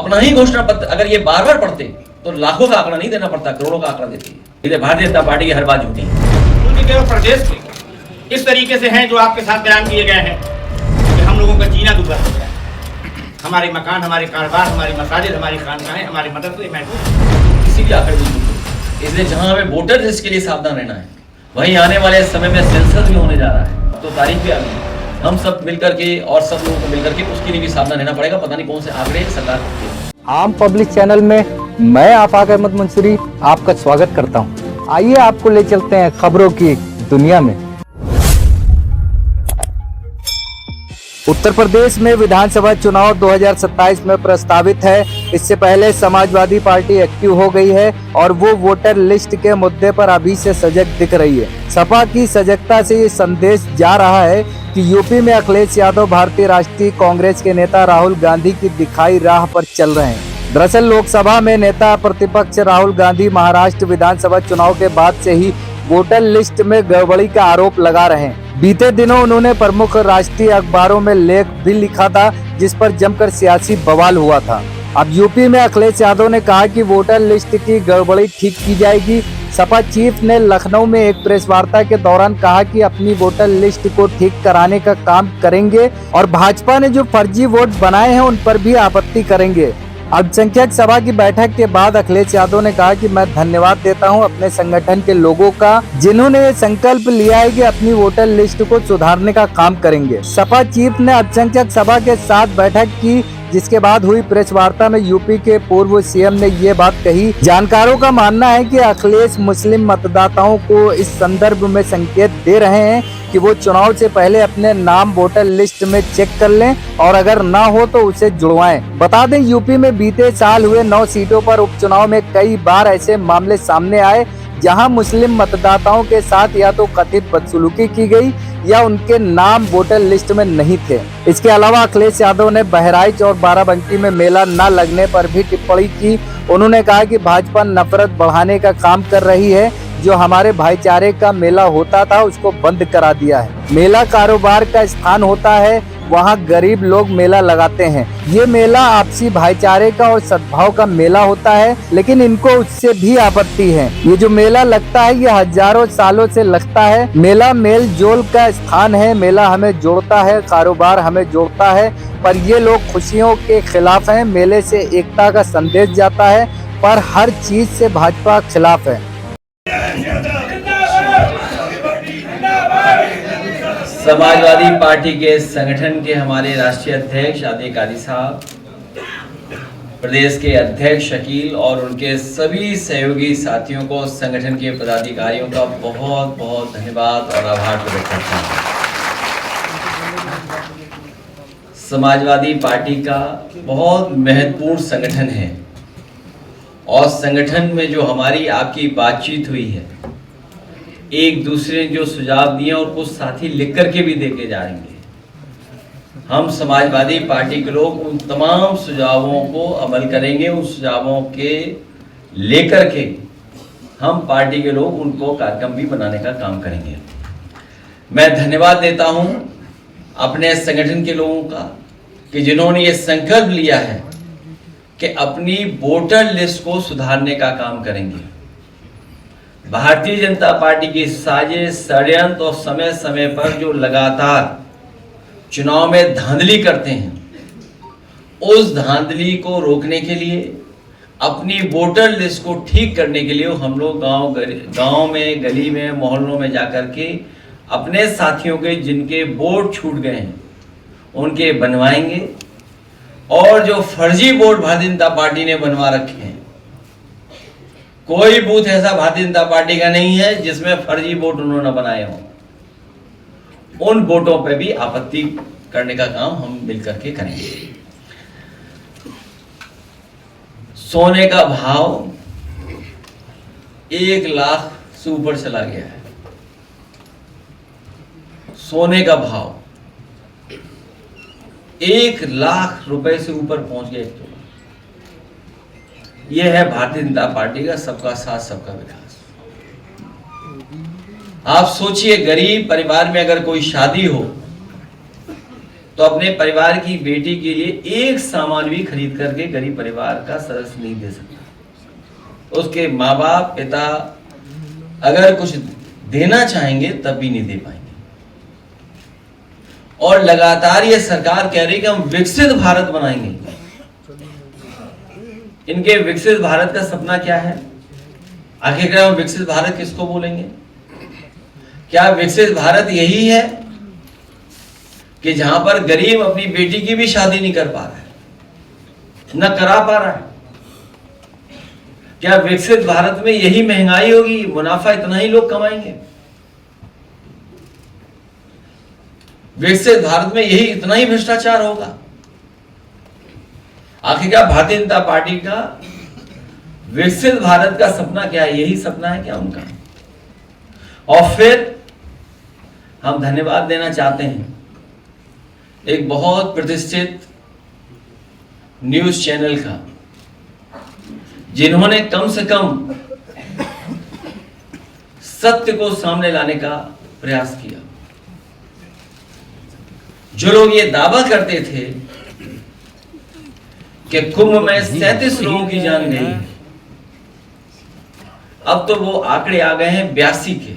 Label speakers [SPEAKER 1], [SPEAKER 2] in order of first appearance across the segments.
[SPEAKER 1] अपना ही घोषणा पत्र अगर ये बार बार पढ़ते तो लाखों का आंकड़ा नहीं देना पड़ता, करोड़ों का आंकड़ा देती है। भारतीय जनता पार्टी की हर बात झूठी
[SPEAKER 2] है। केवल प्रदेश के इस तरीके से हैं जो आपके साथ बयान किए गए हैं कि हम लोगों का जीना दुर्भर हो गया, हमारे मकान, हमारे कारोबार, हमारी मसाजिद, हमारी खानकाहें, हमारे मदरसे महदूद,
[SPEAKER 1] किसी भी आंकड़े नहीं। इसलिए जहां हमें वोटर लिस्ट के लिए सावधान रहना है, वहीं आने वाले समय में सेंसस भी होने जा रहा है, तो तारीख भी आ गई। हम सब मिलकर के और सब लोगों को मिलकर के उसके लिए भी सावधान रहना पड़ेगा। पता नहीं कौन से आंकड़े सरकार
[SPEAKER 3] आम पब्लिक चैनल में मैं आफाक अहमद मंसूरी आपका स्वागत करता हूं। आइए आपको ले चलते हैं खबरों की दुनिया में। उत्तर प्रदेश में विधानसभा चुनाव 2027 में प्रस्तावित है। इससे पहले समाजवादी पार्टी एक्टिव हो गई है और वो वोटर लिस्ट के मुद्दे पर अभी से सजग दिख रही है। सपा की सजगता से ये संदेश जा रहा है कि यूपी में अखिलेश यादव भारतीय राष्ट्रीय कांग्रेस के नेता राहुल गांधी की दिखाई राह पर चल रहे हैं। दरअसल लोकसभा में नेता प्रतिपक्ष राहुल गांधी महाराष्ट्र विधानसभा चुनाव के बाद से ही वोटर लिस्ट में गड़बड़ी का आरोप लगा रहे हैं। बीते दिनों उन्होंने प्रमुख राष्ट्रीय अखबारों में लेख भी लिखा था जिस पर जमकर सियासी बवाल हुआ था। अब यूपी में अखिलेश यादव ने कहा कि वोटर लिस्ट की गड़बड़ी ठीक की जाएगी। सपा चीफ ने लखनऊ में एक प्रेस वार्ता के दौरान कहा कि अपनी वोटर लिस्ट को ठीक कराने का काम करेंगे और भाजपा ने जो फर्जी वोट बनाए हैं उन पर भी आपत्ति करेंगे। अल्पसंख्यक सभा की बैठक के बाद अखिलेश यादव ने कहा कि मैं धन्यवाद देता हूं अपने संगठन के लोगों का जिन्होंने ये संकल्प लिया है कि अपनी वोटर लिस्ट को सुधारने का काम करेंगे। सपा चीफ ने अल्पसंख्यक सभा के साथ बैठक की जिसके बाद हुई प्रेस वार्ता में यूपी के पूर्व सीएम ने ये बात कही। जानकारों का मानना है कि अखिलेश मुस्लिम मतदाताओं को इस संदर्भ में संकेत दे रहे हैं कि वो चुनाव से पहले अपने नाम वोटर लिस्ट में चेक कर लें और अगर ना हो तो उसे जुड़वाएं। बता दें यूपी में बीते साल हुए 9 सीटों पर उपचुनाव में कई बार ऐसे मामले सामने आए जहां मुस्लिम मतदाताओं के साथ या तो कथित बदसलूकी की गई या उनके नाम वोटर लिस्ट में नहीं थे। इसके अलावा अखिलेश यादव ने बहराइच और बाराबंकी में मेला न लगने पर भी टिप्पणी की। उन्होंने कहा कि भाजपा नफरत बढ़ाने का काम कर रही है। जो हमारे भाईचारे का मेला होता था उसको बंद करा दिया है। मेला कारोबार का स्थान होता है, वहाँ गरीब लोग मेला लगाते हैं। ये मेला आपसी भाईचारे का और सद्भाव का मेला होता है, लेकिन इनको उससे भी आपत्ति है। ये जो मेला लगता है ये हजारों सालों से लगता है। मेला मेल जोल का स्थान है, मेला हमें जोड़ता है, कारोबार हमें जोड़ता है। पर ये लोग खुशियों के खिलाफ हैं। मेले से एकता का संदेश जाता है पर हर चीज से भाजपा खिलाफ है।
[SPEAKER 1] समाजवादी पार्टी के संगठन के हमारे राष्ट्रीय अध्यक्ष आतिक कादी साहब, प्रदेश के अध्यक्ष शकील और उनके सभी सहयोगी साथियों को, संगठन के पदाधिकारियों का बहुत बहुत धन्यवाद और आभार प्रकट करता हूं। समाजवादी पार्टी का बहुत महत्वपूर्ण संगठन है और संगठन में जो हमारी आपकी बातचीत हुई है, एक दूसरे ने जो सुझाव दिए और कुछ साथी लिख करके भी देके जाएंगे, हम समाजवादी पार्टी के लोग उन तमाम सुझावों को अमल करेंगे। उन सुझावों के लेकर के हम पार्टी के लोग उनको कार्यक्रम भी बनाने का काम करेंगे। मैं धन्यवाद देता हूं अपने संगठन के लोगों का कि जिन्होंने ये संकल्प लिया है कि अपनी वोटर लिस्ट को सुधारने का काम करेंगे। भारतीय जनता पार्टी की साजिश, षड्यंत्र और समय समय पर जो लगातार चुनाव में धांधली करते हैं, उस धांधली को रोकने के लिए, अपनी वोटर लिस्ट को ठीक करने के लिए हम लोग गांव में, गली में, मोहल्लों में जाकर के अपने साथियों के जिनके वोट छूट गए हैं उनके बनवाएंगे और जो फर्जी वोट भारतीय जनता पार्टी ने बनवा रखे हैं, कोई बूथ ऐसा भारतीय जनता पार्टी का नहीं है जिसमें फर्जी वोट उन्होंने बनाए हों, उन वोटों पर भी आपत्ति करने का काम हम मिलकर के करेंगे। सोने का भाव 1 लाख से ऊपर चला गया है। सोने का भाव 1 लाख रुपए से ऊपर पहुंच गया। यह है भारतीय जनता पार्टी का सबका साथ सबका विकास। आप सोचिए, गरीब परिवार में अगर कोई शादी हो तो अपने परिवार की बेटी के लिए एक सामान भी खरीद करके गरीब परिवार का सदस्य नहीं दे सकता। उसके माँ बाप पिता अगर कुछ देना चाहेंगे तब भी नहीं दे पाएंगे। और लगातार ये सरकार कह रही है कि हम विकसित भारत बनाएंगे। इनके विकसित भारत का सपना क्या है? आखिरकार हम विकसित भारत किसको बोलेंगे? क्या विकसित भारत यही है कि जहां पर गरीब अपनी बेटी की भी शादी नहीं कर पा रहा है, न करा पा रहा है? क्या विकसित भारत में यही महंगाई होगी, मुनाफा इतना ही लोग कमाएंगे? विकसित भारत में यही इतना ही भ्रष्टाचार होगा? आखिरकार भारतीय जनता पार्टी का विकसित भारत का सपना क्या है? यही सपना है क्या उनका? और फिर हम धन्यवाद देना चाहते हैं एक बहुत प्रतिष्ठित न्यूज चैनल का, जिन्होंने कम से कम सत्य को सामने लाने का प्रयास किया। जो लोग ये दावा करते थे कि कुंभ में 37 लोगों की जान गई, अब तो वो आंकड़े आ गए हैं 82 के,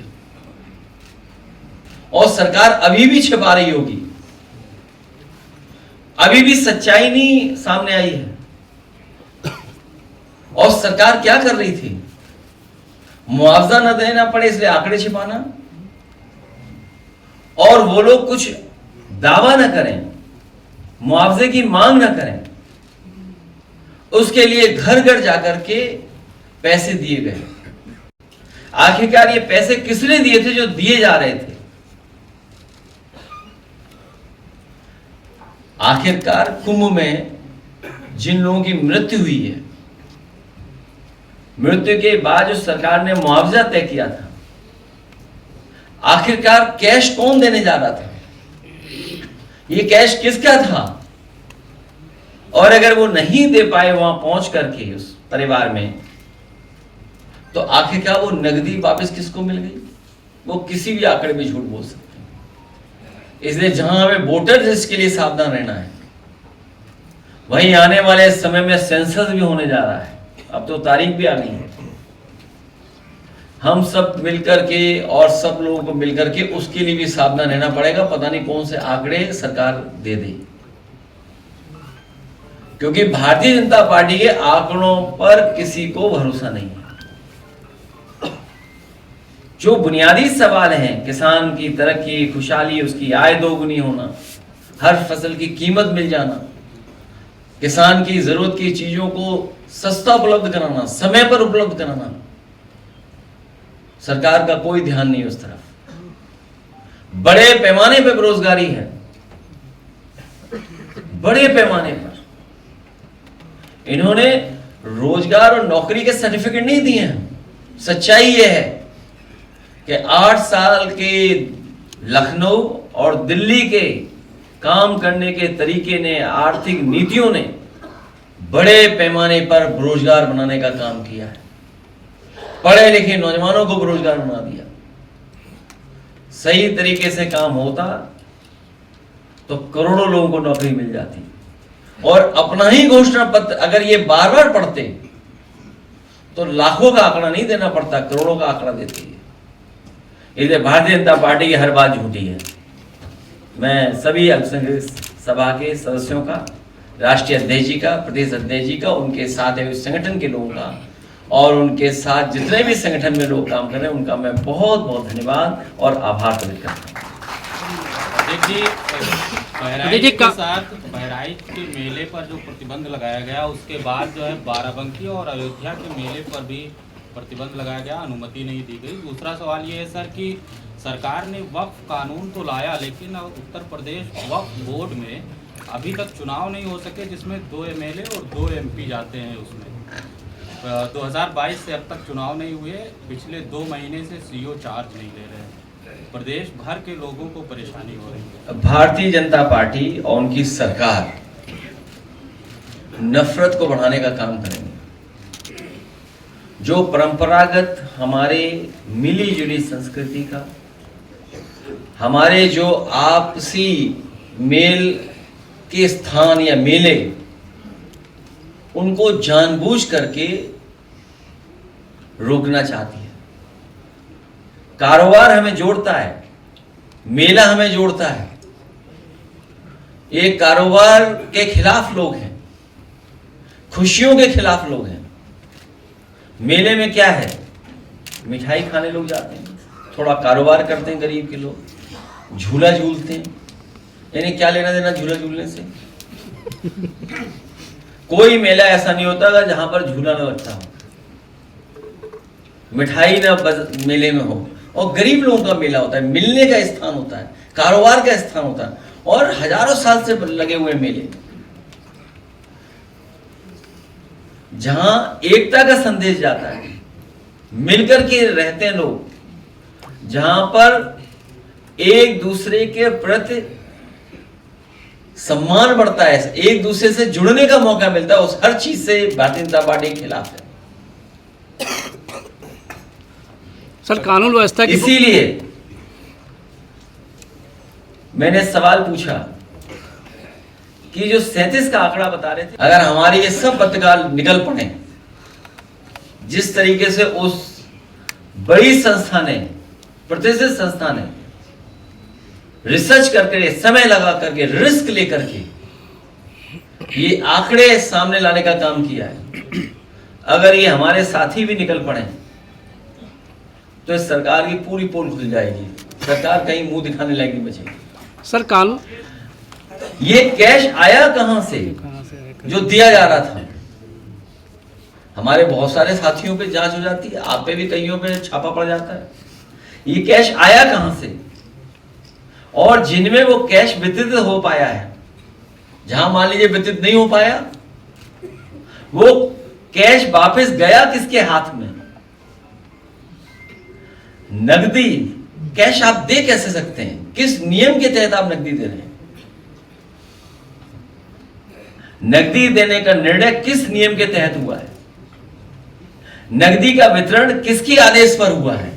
[SPEAKER 1] और सरकार अभी भी छिपा रही होगी, अभी भी सच्चाई नहीं सामने आई है। और सरकार क्या कर रही थी? मुआवजा न देना पड़े इसलिए आंकड़े छिपाना, और वो लोग कुछ दावा न करें, मुआवजे की मांग न करें, उसके लिए घर घर जाकर के पैसे दिए गए। आखिरकार ये पैसे किसने दिए थे जो दिए जा रहे थे? आखिरकार कुंभ में जिन लोगों की मृत्यु हुई है, मृत्यु के बाद जो सरकार ने मुआवजा तय किया था, आखिरकार कैश कौन देने जा रहा था? ये कैश किसका था? और अगर वो नहीं दे पाए वहां पहुंच करके उस परिवार में, तो आखिरकार वो नगदी वापस किसको मिल गई? वो किसी भी आंकड़े में झूठ बोल सकते हैं। इसलिए जहां हमें वोटर इसके लिए सावधान रहना है, वहीं आने वाले समय में सेंसस भी होने जा रहा है। अब तो तारीख भी आ गई है। हम सब मिलकर के और सब लोगों को मिलकर के उसके लिए भी सावधान रहना पड़ेगा। पता नहीं कौन से आंकड़े सरकार दे दे, क्योंकि भारतीय जनता पार्टी के आंकड़ों पर किसी को भरोसा नहीं है। जो बुनियादी सवाल हैं, किसान की तरक्की, खुशहाली, उसकी आय दोगुनी होना, हर फसल की कीमत मिल जाना, किसान की जरूरत की चीजों को सस्ता उपलब्ध कराना, समय पर उपलब्ध कराना, सरकार का कोई ध्यान नहीं उस तरफ। बड़े पैमाने पर बेरोजगारी है, बड़े पैमाने पर। इन्होंने रोजगार और नौकरी के सर्टिफिकेट नहीं दिए हैं। सच्चाई यह है कि 8 साल के लखनऊ और दिल्ली के काम करने के तरीके ने, आर्थिक नीतियों ने बड़े पैमाने पर बेरोजगार बनाने का काम किया है। पढ़े लिखे नौजवानों को बेरोजगार बना दिया। सही तरीके से काम होता तो करोड़ों लोगों को नौकरी मिल जाती। और अपना ही घोषणा पत्र अगर ये बार बार पढ़ते तो लाखों का आंकड़ा नहीं देना पड़ता, करोड़ों का आंकड़ा देती है। इसलिए भारतीय जनता पार्टी की हर बात झूठी है। मैं सभी अल्पसंख्यक सभा के सदस्यों का, राष्ट्रीय अध्यक्ष जी का, प्रदेश अध्यक्ष जी का, उनके साथ है संगठन के लोगों का और उनके साथ जितने भी संगठन में लोग काम कर रहे हैं उनका मैं बहुत बहुत धन्यवाद और आभार प्रकट करता हूँ।
[SPEAKER 4] देखिए के साथ बहराइच के मेले पर जो प्रतिबंध लगाया गया, उसके बाद जो है बाराबंकी और अयोध्या के मेले पर भी प्रतिबंध लगाया गया, अनुमति नहीं दी गई। दूसरा सवाल ये है सर कि सरकार ने वक्फ कानून तो लाया, लेकिन उत्तर प्रदेश वक्फ बोर्ड में अभी तक चुनाव नहीं हो सके, जिसमें 2 MLA और 2 MP जाते हैं। उसमें 2022 से अब तक चुनाव नहीं हुए। पिछले 2 महीने से CO चार्ज नहीं ले रहे हैं। प्रदेश भर के लोगों को परेशानी हो रही है।
[SPEAKER 1] भारतीय जनता पार्टी और उनकी सरकार नफरत को बढ़ाने का काम करेंगे। जो परंपरागत हमारे मिली जुली संस्कृति का, हमारे जो आपसी मेल के स्थान या मेले उनको जानबूझ करके रोकना चाहती है। कारोबार हमें जोड़ता है, मेला हमें जोड़ता है। ये कारोबार के खिलाफ लोग हैं, खुशियों के खिलाफ लोग हैं। मेले में क्या है, मिठाई खाने लोग जाते हैं, थोड़ा कारोबार करते हैं गरीब के लोग, झूला झूलते हैं। यानी क्या लेना देना झूला झूलने से? कोई मेला ऐसा नहीं होता जहां पर झूला न लगता हो, मिठाई ना मेले में हो। और गरीब लोगों का मेला होता है, मिलने का स्थान होता है, कारोबार का स्थान होता है, और हजारों साल से लगे हुए मेले जहां एकता का संदेश जाता है, मिलकर के रहते हैं लोग, जहां पर एक दूसरे के प्रति सम्मान बढ़ता है, एक दूसरे से जुड़ने का मौका मिलता है, उस हर चीज से भारतीय जनता पार्टी के खिलाफ है।
[SPEAKER 5] सर कानून व्यवस्था की
[SPEAKER 1] इसीलिए मैंने सवाल पूछा कि जो 37 का आंकड़ा बता रहे थे, अगर हमारे ये सब पत्रकार निकल पड़े जिस तरीके से उस बड़ी संस्था ने, प्रतिष्ठित संस्था ने रिसर्च करके, समय लगा करके, रिस्क लेकर के ये आंकड़े सामने लाने का काम किया है, अगर ये हमारे साथी भी निकल पड़े तो इस सरकार की पूरी पोल खुल जाएगी, सरकार कहीं मुंह दिखाने लायक नहीं बचेगी।
[SPEAKER 5] सर कानून
[SPEAKER 1] ये कैश आया कहां से जो दिया जा रहा था? हमारे बहुत सारे साथियों पे जांच हो जाती है, आप पे भी कईयों पे छापा पड़ जाता है। ये कैश आया कहां से? और जिनमें वो कैश वितरित हो पाया है, जहां मान लीजिए वितरित नहीं हो पाया, वो कैश वापस गया किसके हाथ में? नकदी कैश आप दे कैसे सकते हैं? किस नियम के तहत आप नकदी दे रहे हैं? नकदी देने का निर्णय किस नियम के तहत हुआ है? नकदी का वितरण किसके आदेश पर हुआ है?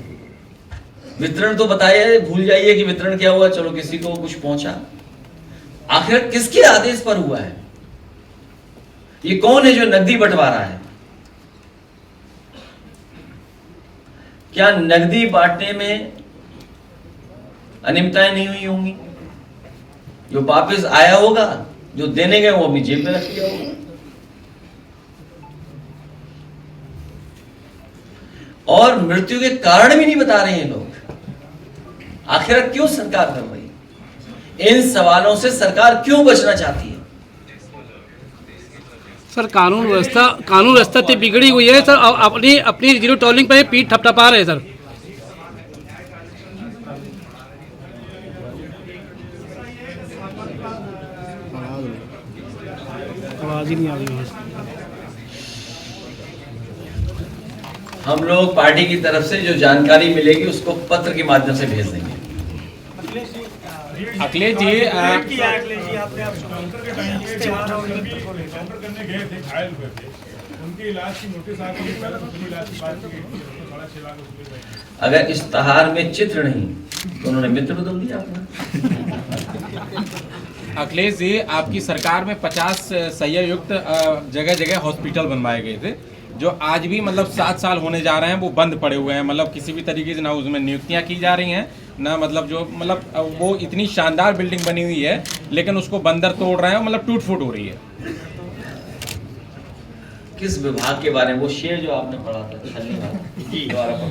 [SPEAKER 1] वितरण तो बताइए, भूल जाइए कि वितरण क्या हुआ, चलो किसी को कुछ पहुंचा, आखिर किसके आदेश पर हुआ है? ये कौन है जो नकदी बंटवा रहा है? क्या नकदी बांटने में अनियमितताएं नहीं हुई होंगी? जो वापस आया होगा, जो देने गए वो अपनी जेब में रख लिया होगा। और मृत्यु के कारण भी नहीं बता रहे हैं लोग। आखिर क्यों सरकार कर रही है? इन सवालों से सरकार क्यों बचना चाहती है?
[SPEAKER 5] सर कानून व्यवस्था तो बिगड़ी हुई है सर, अपनी अपनी जीरो टॉलिंग पे पीठ थपथपा रहे हैं सर। आवाज ही नहीं आ रही है।
[SPEAKER 1] हम लोग पार्टी की तरफ से जो जानकारी मिलेगी उसको पत्र के माध्यम से भेज देंगे।
[SPEAKER 4] अखिलेश जी
[SPEAKER 6] आपने करने गए थे, घायल हुए थे, उनके इलाज की नोटिस आ गई, पहले उनकी इलाज की बात की गई, 6.5 लाख रुपए।
[SPEAKER 1] अगर इश्तहार में चित्र नहीं तो उन्होंने मित्र बदल दिया अपना।
[SPEAKER 4] अखिलेश जी, आपकी सरकार में 50 सैय्ययुक्त जगह जगह हॉस्पिटल बनवाए गए थे, जो आज भी मतलब 7 साल होने जा रहे हैं वो बंद पड़े हुए हैं। मतलब किसी भी तरीके से ना उसमें नियुक्तियां की जा रही हैं, ना मतलब जो मतलब वो इतनी शानदार बिल्डिंग बनी हुई है लेकिन उसको बंदर तोड़ रहे हैं, मतलब टूट फूट हो रही है।
[SPEAKER 1] किस विभाग के बारे में? वो शेर जो आपने पढ़ा था, छलनी वाला, जी दोबारा पढ़ो।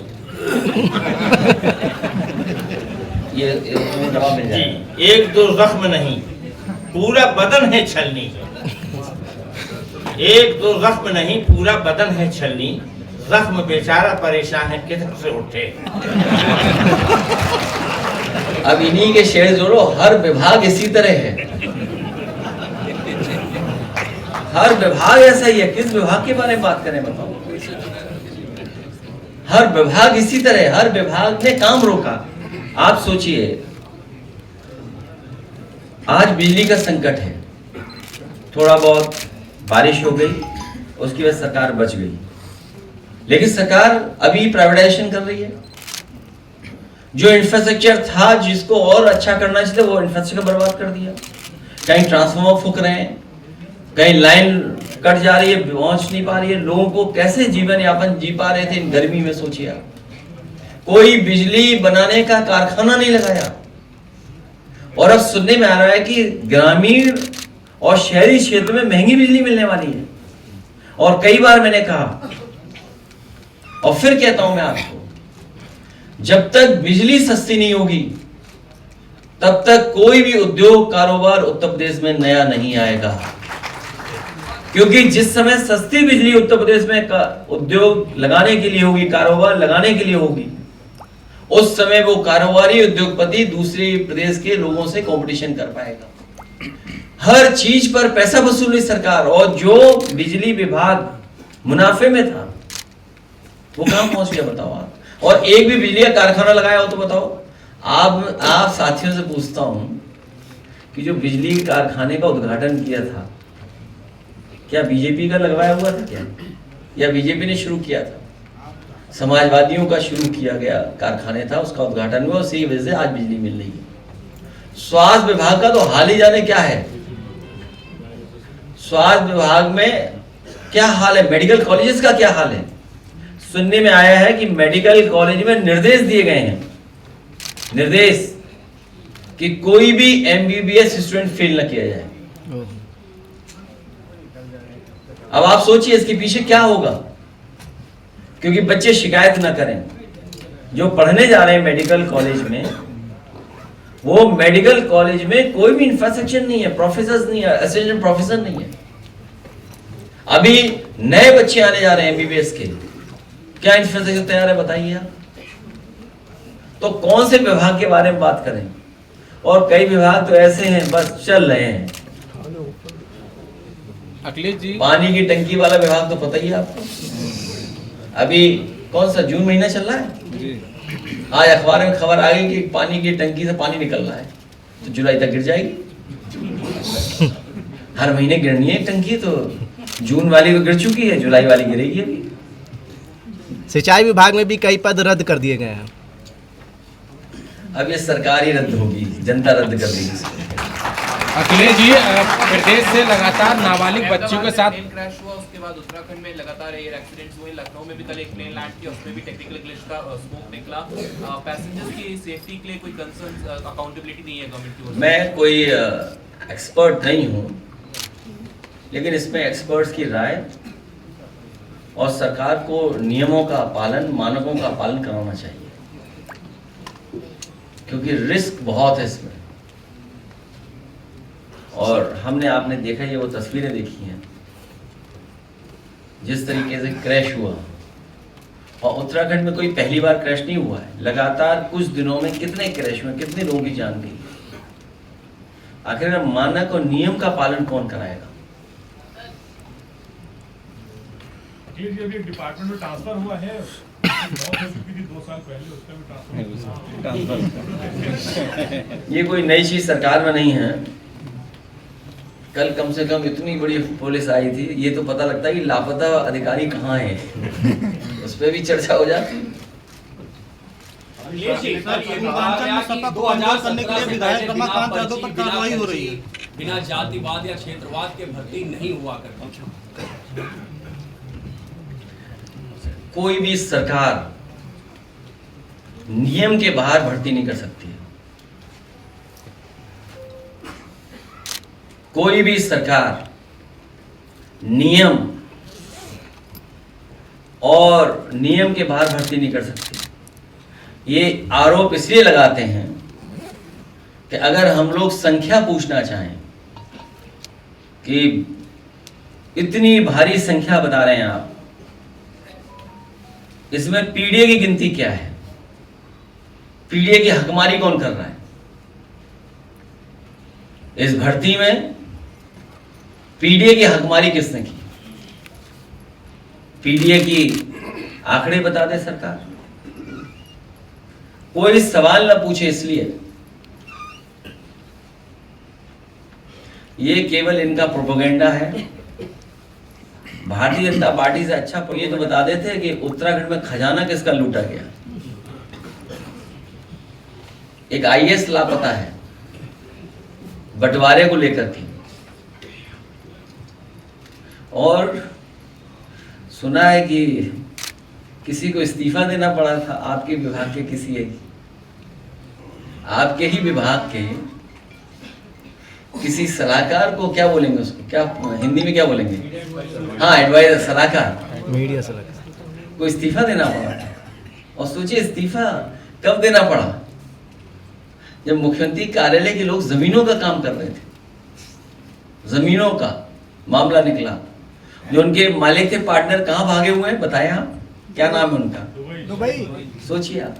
[SPEAKER 1] ये जवाब मिल जाएगा।
[SPEAKER 2] जी, एक दो जख्म नहीं, पूरा बदन है छलनी। एक दो जख्म नहीं, पूरा बदन है छलनी। जख्म बेचारा परेशान है, किधर से उठे।
[SPEAKER 1] अब इन्हीं के शेर जोड़ो, हर विभाग इसी तरह है, हर विभाग ऐसा ही है। किस विभाग के बारे में बात करें बताओ? हर विभाग इसी तरह, हर विभाग ने काम रोका। आप सोचिए, आज बिजली का संकट है, थोड़ा बहुत बारिश हो गई, उसकी वजह से सरकार बच गई, लेकिन सरकार अभी प्राइवेटाइजेशन कर रही है। जो इंफ्रास्ट्रक्चर था जिसको और अच्छा करना चाहिए वो इंफ्रास्ट्रक्चर बर्बाद कर दिया। कहीं ट्रांसफार्मर फूक रहे हैं, कहीं लाइन कट जा रही है, पहुंच नहीं पा रही है। लोगों को कैसे जीवन यापन जी पा रहे थे इन गर्मी में, सोचिए आप। कोई बिजली बनाने का कारखाना नहीं लगाया। और अब सुनने में आ रहा है कि ग्रामीण और शहरी क्षेत्र में महंगी बिजली मिलने वाली है। और कई बार मैंने कहा और फिर कहता हूं मैं आपको, जब तक बिजली सस्ती नहीं होगी तब तक कोई भी उद्योग कारोबार उत्तर प्रदेश में नया नहीं आएगा। क्योंकि जिस समय सस्ती बिजली उत्तर प्रदेश में उद्योग लगाने के लिए होगी, कारोबार लगाने के लिए होगी, उस समय वो कारोबारी उद्योगपति दूसरे प्रदेश के लोगों से कंपटीशन कर पाएगा। हर चीज पर पैसा वसूली सरकार, और जो बिजली विभाग मुनाफे में था वो कहां पहुंच गया बताओ आप। और एक भी बिजली का कारखाना लगाया हो तो बताओ आप साथियों से पूछता हूं कि जो बिजली कारखाने का उद्घाटन किया था क्या बीजेपी का लगवाया हुआ था क्या, या बीजेपी ने शुरू किया था? समाजवादियों का शुरू किया गया कारखाने था, उसका उद्घाटन हुआ, उसी वजह से आज बिजली मिल रही है। स्वास्थ्य विभाग का तो हाल ही जाने क्या है। स्वास्थ्य विभाग में क्या हाल है, मेडिकल कॉलेजेस का क्या हाल है। सुनने में आया है कि मेडिकल कॉलेज में निर्देश दिए गए हैं, निर्देश कि कोई भी एमबीबीएस स्टूडेंट फेल न किया जाए। अब आप सोचिए इसके पीछे क्या होगा, क्योंकि बच्चे शिकायत ना करें। जो पढ़ने जा रहे हैं मेडिकल कॉलेज में, वो मेडिकल कॉलेज में कोई भी इंफ्रास्ट्रक्चर नहीं है, प्रोफेसर नहीं है, असिस्टेंट प्रोफेसर नहीं है। अभी नए बच्चे आने जा रहे हैं एमबीबीएस के, क्या इंफ्रास्ट्रक्चर तैयार है बताइए आप। तो कौन से विभाग के बारे में बात करें। और कई विभाग तो ऐसे हैं बस चल रहे हैं।
[SPEAKER 4] अखिलेश जी,
[SPEAKER 1] पानी की टंकी वाला विभाग तो पता ही है आपको, अभी कौन सा जून महीना चल रहा है, आज अखबार में खबर आ गई कि पानी की टंकी से पानी निकल रहा है, तो जुलाई तक गिर जाएगी। हर महीने गिरनी है टंकी, तो जून वाली तो गिर चुकी है, जुलाई वाली गिरेगी अभी।
[SPEAKER 3] सिंचाई विभाग में भी कई पद रद्द कर दिए गए हैं।
[SPEAKER 1] अब ये सरकार ही रद्द होगी, जनता रद्द कर देगी इसको।
[SPEAKER 7] अखिलेश जी, प्रदेश से लगातार नाबालिग बच्चों के साथ
[SPEAKER 8] प्लेन क्रैश हुआ, उसके बाद उत्तराखंड में लगातार एयर एक्सीडेंट्स हुए। लखनऊ में भी कल एक प्लेन लैंड किया, उसमें भी टेक्निकल ग्लिच का स्मोक निकला। पैसेंजर्स की सेफ्टी के लिए कोई कंसर्न, अकाउंटेबिलिटी नहीं है गवर्नमेंट की ओर से।
[SPEAKER 1] मैं कोई एक्सपर्ट नहीं हूँ, लेकिन इसमें एक्सपर्ट्स की राय और सरकार को नियमों का पालन, मानकों का पालन कराना चाहिए, क्योंकि रिस्क बहुत है इसमें। और हमने, आपने देखा ये वो तस्वीरें देखी हैं जिस तरीके से क्रैश हुआ, और उत्तराखंड में कोई पहली बार क्रैश नहीं हुआ है। लगातार कुछ दिनों में कितने क्रैश हुए, कितने लोगों की जान गई। आखिर मानक और नियम का पालन कौन कराएगा।
[SPEAKER 6] अखिलेश जी, अभी एक डिपार्टमेंट में ट्रांसफर हुआ है, मौत हो चुकी थी 2 साल पहले, उसका भी ट्रांसफर।
[SPEAKER 1] ये कोई नई चीज सरकार में नहीं है। कल कम से कम इतनी बड़ी पुलिस आई थी, ये तो पता लगता है कि लापता अधिकारी कहाँ हैं, उस पर भी चर्चा हो जाती।
[SPEAKER 8] बिना जातिवाद या क्षेत्रवाद के भर्ती नहीं हुआ करती।
[SPEAKER 1] कोई भी सरकार नियम के बाहर भर्ती नहीं कर सकती है। कोई भी सरकार नियम और नियम के बाहर भर्ती नहीं कर सकती। ये आरोप इसलिए लगाते हैं कि अगर हम लोग संख्या पूछना चाहें कि इतनी भारी संख्या बता रहे हैं आप, इसमें पीडीए की गिनती क्या है, पीडीए की हकमारी कौन कर रहा है। इस भर्ती में पीडीए की हकमारी किसने की, पीडीए की आंकड़े बता दे सरकार। कोई सवाल ना पूछे, इसलिए ये केवल इनका प्रोपेगेंडा है। भारतीय जनता पार्टी से अच्छा ये तो बता देते कि उत्तराखंड में खजाना किसका लूटा गया। एक IAS लापता है बंटवारे को लेकर के, और सुना है कि किसी को इस्तीफा देना पड़ा था आपके विभाग के आपके ही विभाग के किसी सलाहकार को, क्या बोलेंगे उसको, क्या हिंदी में क्या बोलेंगे, हाँ एडवाइजर, सलाहकार, मीडिया सलाहकार को इस्तीफा देना पड़ा था। और सोचिए इस्तीफा कब देना पड़ा, जब मुख्यमंत्री कार्यालय के लोग जमीनों का काम कर रहे थे, जमीनों का मामला निकला। जो उनके मालिक थे, पार्टनर कहाँ भागे हुए हैं बताएं आप, क्या नाम है उनका, दुबई। सोचिए आप,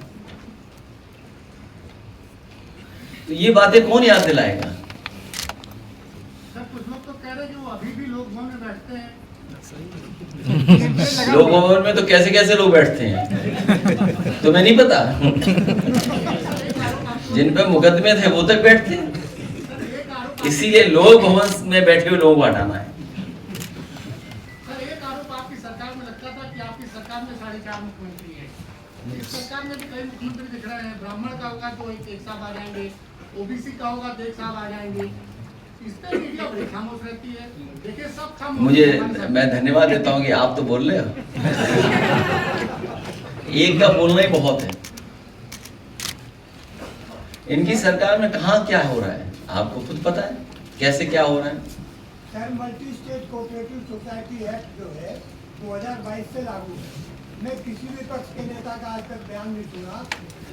[SPEAKER 1] तो ये बातें कौन याद दिलाएगा।
[SPEAKER 9] कुछ लोग तो कह रहे हैं कि वो अभी भी लोक भवन में बैठते हैं।
[SPEAKER 1] लोक भवन में तो कैसे कैसे लोग बैठते हैं तुम्हें नहीं पता। जिन पे मुकदमे थे वो तक बैठते हैं, इसीलिए लोक भवन में बैठे हुए लोगों को हटाना है।
[SPEAKER 9] सर एक आरोप आपकी सरकार में लगता था कि आपकी सरकार में 4.5 मुख्यमंत्री हैं। इस सरकार में भी कई मुख्यमंत्री दिख रहे हैं। ब्राह्मण का होगा तो एक साहब आ जाएंगे, OBC का होगा तो एक साहब आ जाएंगे। इस पर मीडिया बड़ी खामोश रहती है। देखिए सब खामोश।
[SPEAKER 1] मैं धन्यवाद देता हूँ कि आप तो बोल रहे हो। एक का बोलना ही बहुत है। इनकी सरकार में कहाँ क्या हो रहा है आपको खुद पता है, कैसे क्या हो रहा है।
[SPEAKER 9] Sir multi state cooperative society act जो है 2022 से लागू है। मैं किसी भी पक्ष के नेता का आज तक बयान नहीं सुना।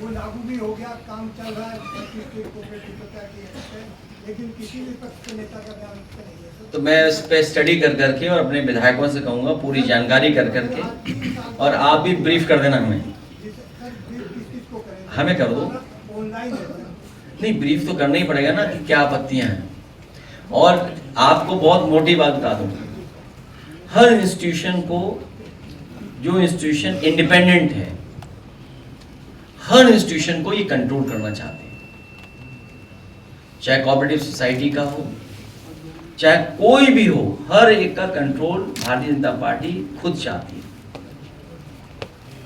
[SPEAKER 9] वो लागू भी हो गया, काम चल रहा है multi state cooperative society act पे, लेकिन किसी भी पक्ष के नेता का बयान नहीं है।
[SPEAKER 1] तो मैं इस पे स्टडी कर करके और अपने विधायकों से कहूँगा पूरी जानकारी कर करके, और आप भी ब्रीफ कर देना हमें कर दो। नहीं, ब्रीफ तो करना ही पड़ेगा ना कि क्या आपत्तियां हैं। और आपको बहुत मोटी बात बता दूं, हर इंस्टीट्यूशन को, जो इंस्टीट्यूशन इंडिपेंडेंट है, हर इंस्टीट्यूशन को ये कंट्रोल करना चाहते हैं। चाहे कोऑपरेटिव सोसाइटी का हो, चाहे कोई भी हो, हर एक का कंट्रोल भारतीय जनता पार्टी खुद चाहती है।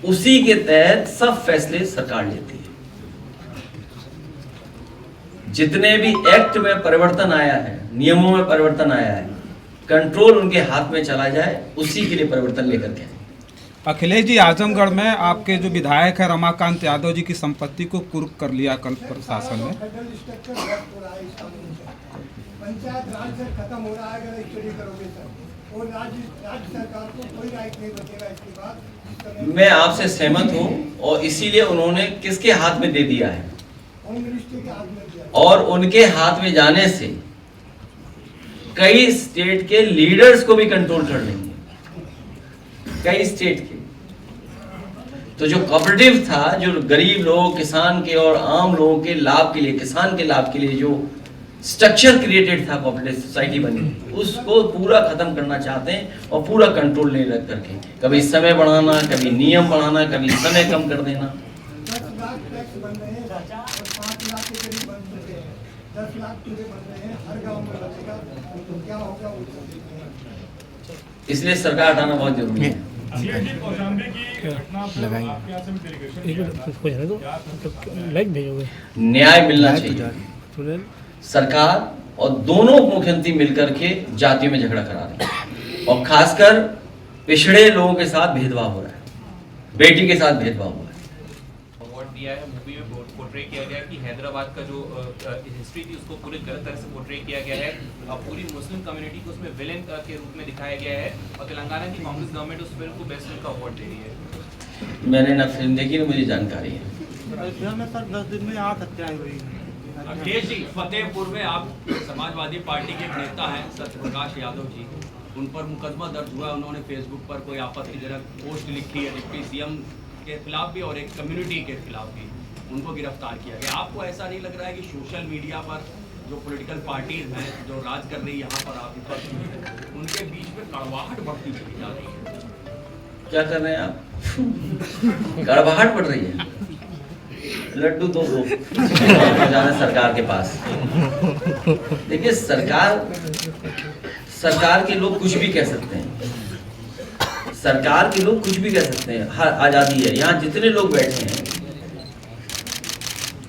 [SPEAKER 1] उसी के तहत सब फैसले सरकार लेती है। जितने भी एक्ट में परिवर्तन आया है, नियमों में परिवर्तन आया है, कंट्रोल उनके हाथ में चला जाए, उसी के लिए परिवर्तन लेकर के।
[SPEAKER 7] अखिलेश जी, आजमगढ़ में आपके जो विधायक है रमाकांत यादव जी की संपत्ति को कुर्क कर लिया कल प्रशासन ने।
[SPEAKER 9] पंचायत राज से खत्म हो रहा है अगर स्टडी करोगे सर, और राज्य सरकार को कोई राइट नहीं बचेगा इसके बाद।
[SPEAKER 1] मैं आपसे सहमत हूं, और इसीलिए उन्होंने किसके हाथ में दे दिया है, और उनके हाथ में जाने से कई स्टेट के लीडर्स को भी कंट्रोल कर लेंगे, कई स्टेट के। तो जो कोऑपरेटिव था, जो गरीब लोग, किसान के और आम लोगों के लाभ के लिए, किसान के लाभ के लिए जो स्ट्रक्चर क्रिएटेड था, कोऑपरेटिव सोसाइटी बनी, उसको पूरा खत्म करना चाहते हैं और पूरा कंट्रोल ले रख करके, कभी समय बढ़ाना, कभी नियम बढ़ाना, कभी समय कम कर देना।
[SPEAKER 9] 10 लाख टैक्स बन रहे हैं, 5 लाख के करीब बन चुके हैं, 10 लाख पूरे बन रहे हैं, हर गांव में बनेगा, तो क्या होगा वो
[SPEAKER 1] इसलिए सरकार हटाना बहुत जरूरी है। न्याय मिलना चाहिए। सरकार और दोनों मुख्यमंत्री मिलकर के जातियों में झगड़ा करा रहे हैं, और खासकर पिछड़े लोगों के साथ भेदभाव हो रहा है, बेटी के साथ भेदभाव हो रहा है।
[SPEAKER 8] अवार्ड दिया है, मूवी में पोर्ट्रे किया गया कि हैदराबाद का जो हिस्ट्री थी उसको पूरी गलत तरह से पोर्ट्रे किया गया है, पूरी मुस्लिम कम्युनिटी को उसमें विलेन के रूप में दिखाया गया है, और तेलंगाना की कांग्रेस गवर्नमेंट उस फिल्म को बेस्ट फिल्म का अवार्ड दे रही है।
[SPEAKER 1] मैंने ना फिल्म देखी ना मुझे जानकारी है।
[SPEAKER 9] अयोध्या में सर 10 दिन में 8 हत्याएं हुई।
[SPEAKER 10] अखिलेश जी, फतेहपुर में आप समाजवादी पार्टी के नेता हैं सत्यप्रकाश यादव जी, उन पर मुकदमा दर्ज हुआ। उन्होंने फेसबुक पर कोई आपत्तिजनक पोस्ट लिखी है डिप्टी CM के खिलाफ भी और एक कम्युनिटी के खिलाफ भी, उनको गिरफ्तार किया गया। आपको ऐसा नहीं लग रहा है कि सोशल मीडिया पर जो पॉलिटिकल पार्टीज हैं, जो राज कर रही है यहाँ पर आप विपक्ष में, उनके बीच में कड़वाहट बढ़ती चली जा रही है?
[SPEAKER 1] क्या कर रहे हैं आप? कड़वाहट बढ़ रही है। लड्डू दो जाना सरकार के पास। देखिए, सरकार के लोग कुछ भी कह सकते हैं, सरकार के लोग कुछ भी कह सकते हैं, हर आज़ादी है। यहाँ जितने लोग बैठे हैं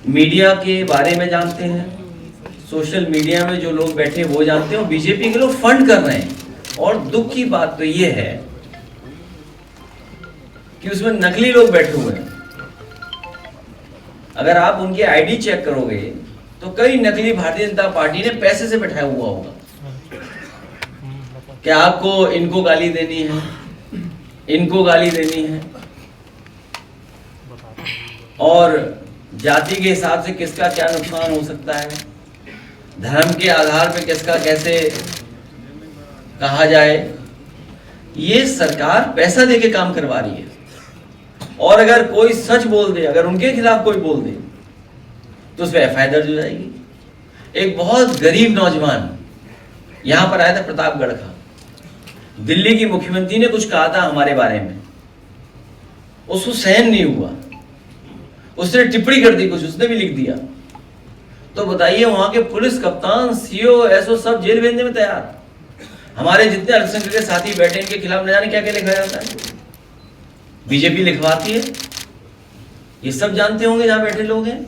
[SPEAKER 1] मीडिया के बारे में जानते हैं, सोशल मीडिया में जो लोग बैठे वो जानते हैं, और बीजेपी के लोग फंड कर रहे हैं। और दुख की बात तो ये है कि उसमें नकली लोग बैठे हुए हैं। अगर आप उनकी आईडी चेक करोगे तो कई नकली भारतीय जनता पार्टी ने पैसे से बैठाया हुआ होगा कि आपको इनको गाली देनी है, इनको गाली देनी है, और जाति के हिसाब से किसका क्या नुकसान हो सकता है, धर्म के आधार पर किसका कैसे कहा जाए। ये सरकार पैसा देके काम करवा रही है। और अगर कोई सच बोल दे, अगर उनके खिलाफ कोई बोल दे तो उस पर एफआईआर दर्ज हो जाएगी। एक बहुत गरीब नौजवान यहां पर आया था, प्रतापगढ़ का। दिल्ली की मुख्यमंत्री ने कुछ कहा था हमारे बारे में, उसको सहन नहीं हुआ, उसने टिप्पणी कर दी, कुछ उसने भी लिख दिया। तो बताइए, वहां के पुलिस कप्तान, सीओ, एसओ सब जेल भेजने में तैयार। हमारे जितने अल्पसंख्यक के साथी बैठे, इनके खिलाफ न जाने क्या क्या लिखा जाता है। बीजेपी लिखवाती है, ये सब जानते होंगे जहां बैठे लोग हैं,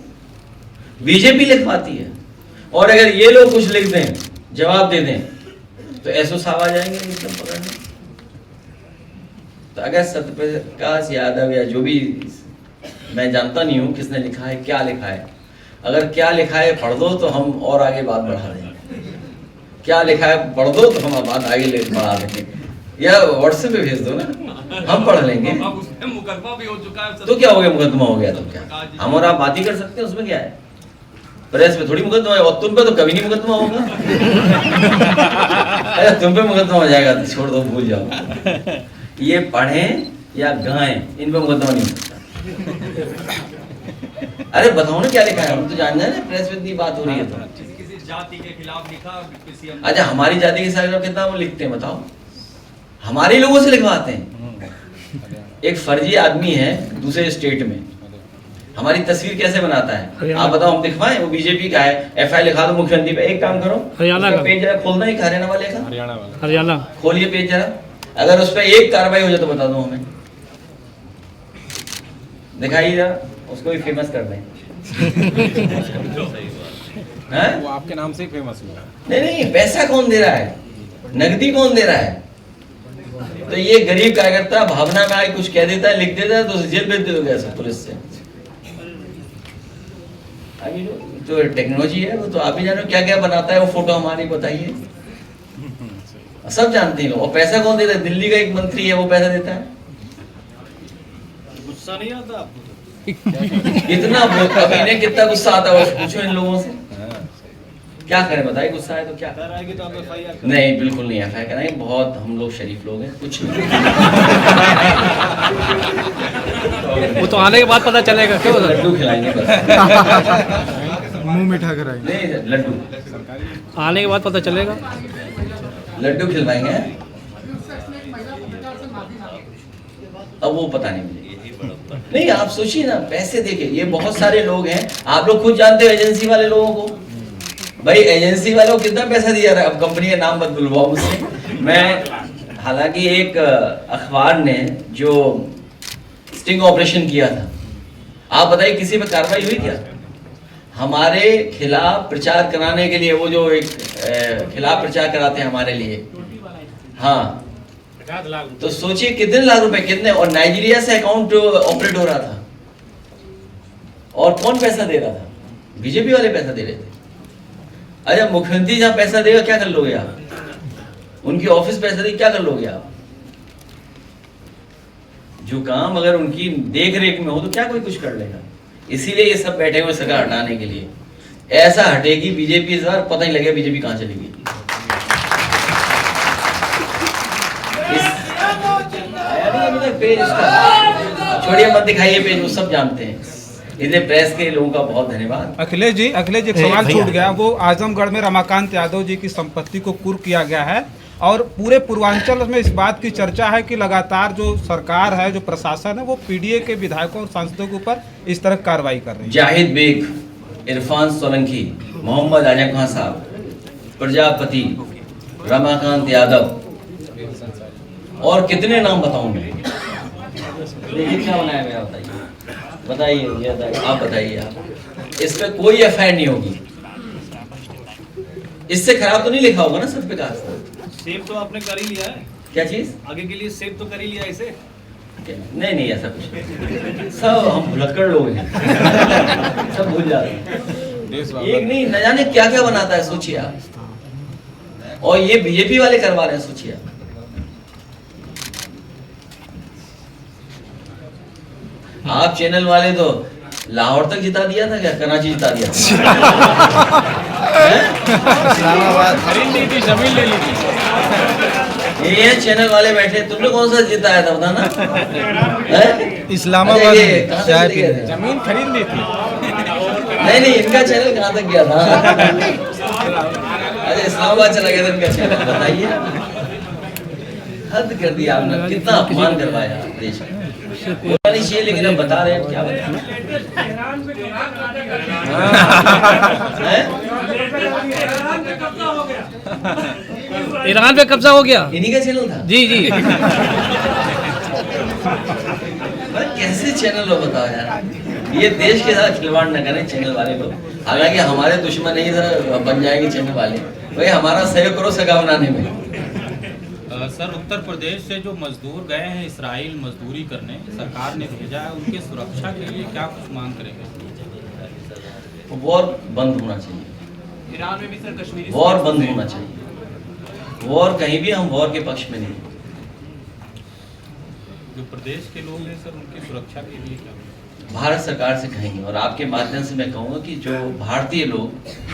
[SPEAKER 1] बीजेपी लिखवाती है। और अगर ये लोग कुछ लिख दें, जवाब दे दें, तो एसओ साहब आ जाएंगे एकदम पकड़ने। तो अगर सत्यप्रकाश यादव या जो भी, मैं जानता नहीं हूं किसने लिखा है, क्या लिखा है, अगर क्या लिखा है पढ़ दो तो हम और आगे बात बढ़ा देंगे। क्या लिखा है पढ़ दो तो हम बात आगे बढ़ा देंगे, या व्हाट्सएप पे भेज दो ना, हम पढ़ लेंगे।
[SPEAKER 10] अब उसमें मुकदमा भी हो चुका है।
[SPEAKER 1] तो क्या हो गया, मुकदमा हो गया तो क्या, हम और आप बात ही कर सकते हैं, उसमें क्या है। प्रेस पे थोड़ी मुकदमा है, और तुम पे तो कभी नहीं मुकदमा होगा। अरे तुम पे मुकदमा हो जाएगा तो छोड़ दो, भूल जाओ। ये पढ़ें या गाएं, इन पे मुकदमा नहीं हो सकता। अरे बताओ ना क्या लिखा है, हम तो जान जाए ना, प्रेस पे इतनी बात हो रही है तो।
[SPEAKER 10] किसी जाति के खिलाफ लिखा,
[SPEAKER 1] अच्छा, हमारी जाति के खिलाफ कितना वो लिखते हैं बताओ, हमारे लोगों से लिखवाते हैं। एक फर्जी आदमी है दूसरे स्टेट में, हमारी तस्वीर कैसे बनाता है आप बताओ, हम दिखवाएं? वो बीजेपी का है, एफआईआर लिखा दो मुख्यमंत्री पे। एक काम करो,
[SPEAKER 5] हरियाणा का
[SPEAKER 1] पेज जरा खोलना है, हरियाणा वाले का,
[SPEAKER 5] हरियाणा
[SPEAKER 1] खोलिए पेज जरा। अगर उस पर एक कार्रवाई हो जाए तो बता दो हमें, दिखाइए जरा, उसको भी फेमस कर दें।
[SPEAKER 7] वो आपके नाम से ही फेमस हुआ।
[SPEAKER 1] नहीं, पैसा कौन दे रहा है, नकदी कौन दे रहा है? तो ये गरीब कार्यकर्ता भावना में आके कुछ कह देता है, लिख देता है, तो जेल भेज दोगे ऐसा पुलिस से। जो टेक्नोलॉजी है वो तो आप ही जानो क्या क्या बनाता है वो फोटो, हमारी बताइए, सब जानते हैं लोग। और पैसा कौन देता है? दिल्ली का एक मंत्री है, वो पैसा देता है।
[SPEAKER 10] गुस्सा नहीं आता आपको?
[SPEAKER 1] इतना कभी कितना गुस्सा आता है, पूछो इन लोगों से। क्या करें बताइए, गुस्सा है तो क्या
[SPEAKER 10] कराएगी? तो आप एफआईआर
[SPEAKER 1] नहीं, बिल्कुल नहीं एफआईआर कराएंगे, बहुत हम लोग शरीफ लोग हैं, कुछ नहीं।
[SPEAKER 5] वो तो आने के बाद पता चलेगा। क्यों
[SPEAKER 1] लड्डू खिलाएंगे बस।
[SPEAKER 7] मुंह मीठा कराएंगे।
[SPEAKER 1] नहीं, लड्डू
[SPEAKER 5] आने के बाद पता चलेगा।
[SPEAKER 1] लड्डू खिलवाएंगे,
[SPEAKER 9] उससे एक महिला पत्रकार से माफी मांगी।
[SPEAKER 1] अब वो पता नहीं मुझे। नहीं, आप सोचिए ना, पैसे देके ये बहुत सारे लोग हैं, आप लोग खुद जानते हो एजेंसी वाले लोगों को। भाई एजेंसी वालों को कितना पैसा दिया रहा है, अब कंपनी का नाम मत बुलवाओ मुझसे। मैं हालांकि एक अखबार ने जो स्टिंग ऑपरेशन किया था, आप बताइए किसी पे कार्रवाई हुई क्या? हमारे खिलाफ प्रचार कराने के लिए, वो जो एक खिलाफ प्रचार कराते हैं हमारे लिए, हाँ, तो सोचिए कितने लाख रुपए, कितने, और नाइजीरिया से अकाउंट ऑपरेट हो रहा था। और कौन पैसा दे रहा था? बीजेपी वाले पैसा दे रहे थे। अच्छा, मुख्यमंत्री जहां पैसा देगा क्या कर लोगे आप? उनकी ऑफिस पैसा देगी क्या कर लोगे आप? जो काम अगर उनकी देख रेख में हो तो क्या कोई कुछ कर लेगा। इसीलिए ये सब बैठे हुए सरकार हटाने के लिए, ऐसा हटेगी बीजेपी इस बार, पता ही लगेगा बीजेपी कहां चलेगी। पेज उसका छोड़िए, मत दिखाइए पेज, वो सब जानते हैं। इसलिए प्रेस के लोगों का बहुत धन्यवाद।
[SPEAKER 7] अखिलेश जी, एक सवाल छूट गया। वो आजमगढ़ में रमाकांत यादव जी की संपत्ति को कुर्क किया गया है, और पूरे पूर्वांचल में इस बात की चर्चा है कि लगातार जो सरकार है, जो प्रशासन है, वो पीडीए के विधायकों और सांसदों के ऊपर इस तरह कार्रवाई कर रही है।
[SPEAKER 1] जाहिद बेग, इरफान सोलंकी, मोहम्मद आजम खान साहब, प्रजापति, रमाकांत यादव, और कितने नाम बताऊं मैं? क्या बनाया गया बताइए। बताइए, ये आप बताइए। आप इस पे कोई एफआईआर नहीं होगी। इससे खराब तो नहीं लिखा होगा ना सत विकास?
[SPEAKER 10] सेव तो आपने कर ही लिया है,
[SPEAKER 1] क्या चीज?
[SPEAKER 10] आगे के लिए सेव तो कर ही लिया इसे।
[SPEAKER 1] नहीं ऐसा कुछ नहीं। सब हम भुलक्कड़ लोग हैं। सब भूल जाते हैं। एक नहीं, न जाने क्या क्या बनाता है, सोचिए आप। और ये बीजेपी वाले करवा रहे हैं, सोचिए आप। आप चैनल वाले तो लाहौर तक जिता दिया था, क्या कराची जिता दिया था?
[SPEAKER 10] खरीद ली थी, जमीन ले ली थी।
[SPEAKER 1] ये चैनल वाले बैठे, तुमने कौन सा जिताया था बताना?
[SPEAKER 3] इस्लामाबाद चाय पीने
[SPEAKER 10] जमीन खरीद ली थी।
[SPEAKER 1] नहीं, इनका चैनल कहाँ तक गया था? अरे इस्लामाबाद चला गया था इनका चैनल, बताइए। हद कर दिया आपने, कितना अपमान करवाया देश में। बोलना नहीं चाहिए, लेकिन हम बता रहे हैं, क्या बताएं?
[SPEAKER 5] ईरान पे कब्जा हो गया,
[SPEAKER 1] इन्हीं का चैनल था।
[SPEAKER 5] जी।
[SPEAKER 1] कैसे चैनल हो बताओ यार। ये देश के साथ खिलवाड़ न करें चैनल वाले लोग। हालांकि हमारे दुश्मन नहीं बन जाएंगे चैनल वाले, भाई हमारा सहयोग करो सगा बनाने में।
[SPEAKER 4] सर, उत्तर प्रदेश से जो मजदूर गए हैं इसराइल मजदूरी करने, सरकार ने भेजा है, उनके सुरक्षा के लिए क्या कुछ मांग करेंगे?
[SPEAKER 1] वॉर बंद होना चाहिए।
[SPEAKER 8] ईरान में भी सर कश्मीरी
[SPEAKER 1] वॉर बंद होना चाहिए। वॉर कहीं भी, हम वॉर के पक्ष में नहीं।
[SPEAKER 4] जो प्रदेश के लोग हैं सर, उनकी सुरक्षा के लिए क्या?
[SPEAKER 1] भारत सरकार से कहेंगे, और आपके माध्यम से मैं कहूँगा कि जो भारतीय लोग,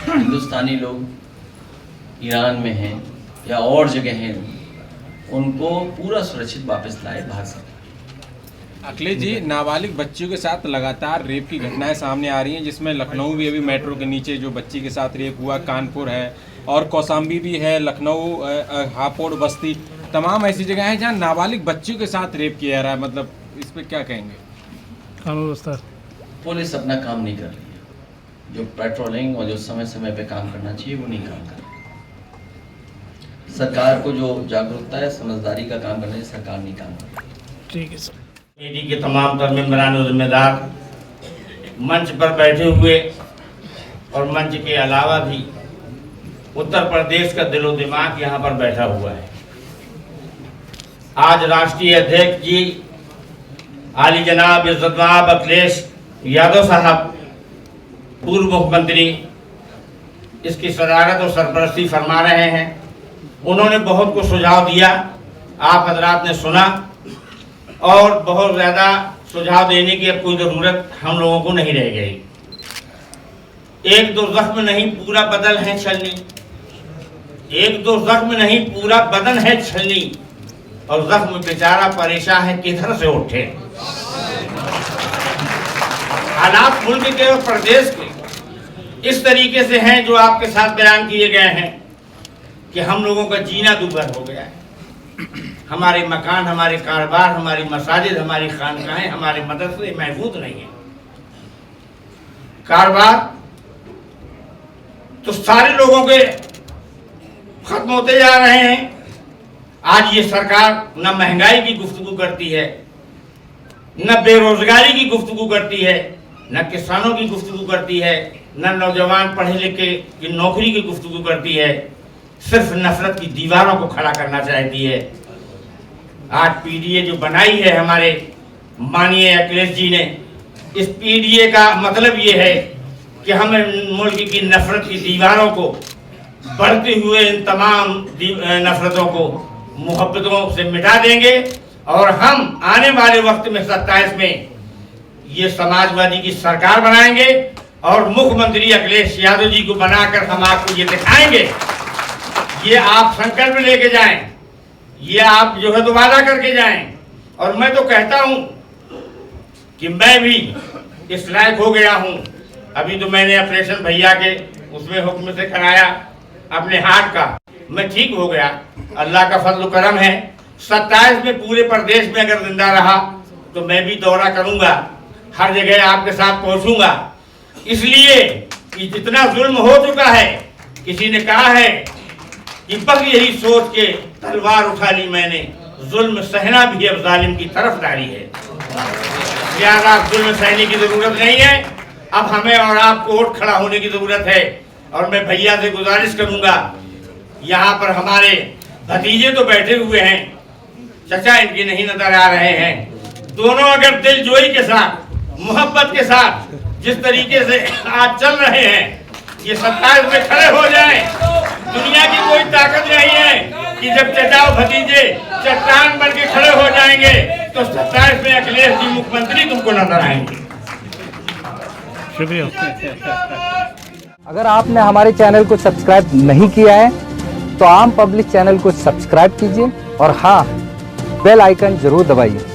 [SPEAKER 1] हिंदुस्तानी लोग ईरान में हैं या और जगह हैं, उनको पूरा सुरक्षित वापस लाए भारत सरकार।
[SPEAKER 11] अखिलेश जी, नाबालिग बच्चियों के साथ लगातार रेप की घटनाएं सामने आ रही हैं, जिसमें लखनऊ भी अभी मेट्रो के नीचे जो बच्ची के साथ रेप हुआ, कानपुर है और कौसाम्बी भी है, लखनऊ, हापुड़, बस्ती, तमाम ऐसी जगह हैं जहां नाबालिग बच्चियों के साथ रेप किया जा रहा है। मतलब इस पर क्या कहेंगे?
[SPEAKER 5] कानून व्यवस्था,
[SPEAKER 1] पुलिस अपना काम नहीं कर रही है। जो पेट्रोलिंग और जो समय समय पे काम करना चाहिए वो नहीं काम कर रही। सरकार को जो जागरूकता है, समझदारी का काम करने, सरकार नहीं काम कर रही।
[SPEAKER 5] ठीक है सर।
[SPEAKER 2] कमेटी के तमाम तर मेंबरान और जिम्मेदार, मंच पर बैठे हुए और मंच के अलावा भी उत्तर प्रदेश का दिलो दिमाग यहाँ पर बैठा हुआ है। आज राष्ट्रीय अध्यक्ष जी आली जनाब इज्जतमाब अखिलेश यादव साहब, पूर्व मुख्यमंत्री, इसकी सदारत और सरपरस्ती फरमा रहे हैं। उन्होंने बहुत कुछ सुझाव दिया, आप हजरात ने सुना, और बहुत ज़्यादा सुझाव देने की अब कोई ज़रूरत हम लोगों को नहीं रह गई। एक दो जख्म नहीं पूरा बदन है छलनी, एक दो जख्म नहीं पूरा बदन है छलनी, और जख्म बेचारा परेशान है किधर से उठे। हालात मुल्क के और प्रदेश के इस तरीके से हैं जो आपके साथ बयान किए गए हैं कि हम लोगों का जीना दूभर हो गया है। हमारे मकान, हमारे कारोबार, हमारी मसाजिद, हमारी खानकाहें, हमारे मदरसे महफूज नहीं है। कारोबार तो सारे लोगों के खत्म होते जा रहे हैं। आज ये सरकार न महंगाई की गुफ्तगू करती है, न बेरोजगारी की गुफ्तगू करती है, न किसानों की गुफ्तगू करती है, न नौजवान पढ़े लिखे की नौकरी की गुफ्तगू करती है। सिर्फ नफरत की दीवारों को खड़ा करना चाहती है। आज पीडीए जो बनाई है हमारे माननीय अखिलेश जी ने, इस पीडीए का मतलब ये है कि हमें मुल्क की नफरत की दीवारों को, बढ़ते हुए इन तमाम नफरतों को मोहब्बतों से मिटा देंगे, और हम आने वाले वक्त में 27 में ये समाजवादी की सरकार बनाएंगे, और मुख्यमंत्री अखिलेश यादव जी को बनाकर हम आपको ये दिखाएंगे। ये आप संकल्प लेके जाएं, ये आप जो है तो वादा करके जाएं। और मैं तो कहता हूं कि मैं भी इस लायक हो गया हूं। अभी तो मैंने ऑपरेशन भैया के उसमें हुक्म से कराया अपने हार्ट का, मैं ठीक हो गया, अल्लाह का फजल करम है। 27 में पूरे प्रदेश में अगर जिंदा रहा तो मैं भी दौरा करूंगा, हर जगह आपके साथ पहुंचूंगा। इसलिए कि जितना जुल्म हो चुका है, किसी ने कहा है कि बस यही सोच के तलवार उठा ली मैंने, जुल्म सहना भी अब जालिम की तरफदारी है। ज्यादा जुल्म सहने की जरूरत नहीं है। अब हमें और आपको उठ खड़ा होने की जरूरत है। और मैं भैया से गुजारिश करूंगा, यहाँ पर हमारे भतीजे तो बैठे हुए हैं, चचा इनके नहीं नजर आ रहे हैं। दोनों अगर दिलजोई के साथ, मोहब्बत के साथ जिस तरीके से आज चल रहे हैं, ये 27 में खड़े हो जाएं। दुनिया की कोई ताकत नहीं है कि जब चचा और भतीजे चट्टान बन के खड़े हो जाएंगे तो 27 में अखिलेश जी मुख्यमंत्री तुमको नजर आएंगे।
[SPEAKER 5] शुक्रिया।
[SPEAKER 3] अगर आपने हमारे चैनल को सब्सक्राइब नहीं किया है तो आम पब्लिक चैनल को सब्सक्राइब कीजिए और हाँ, बेल आइकन जरूर दबाइए।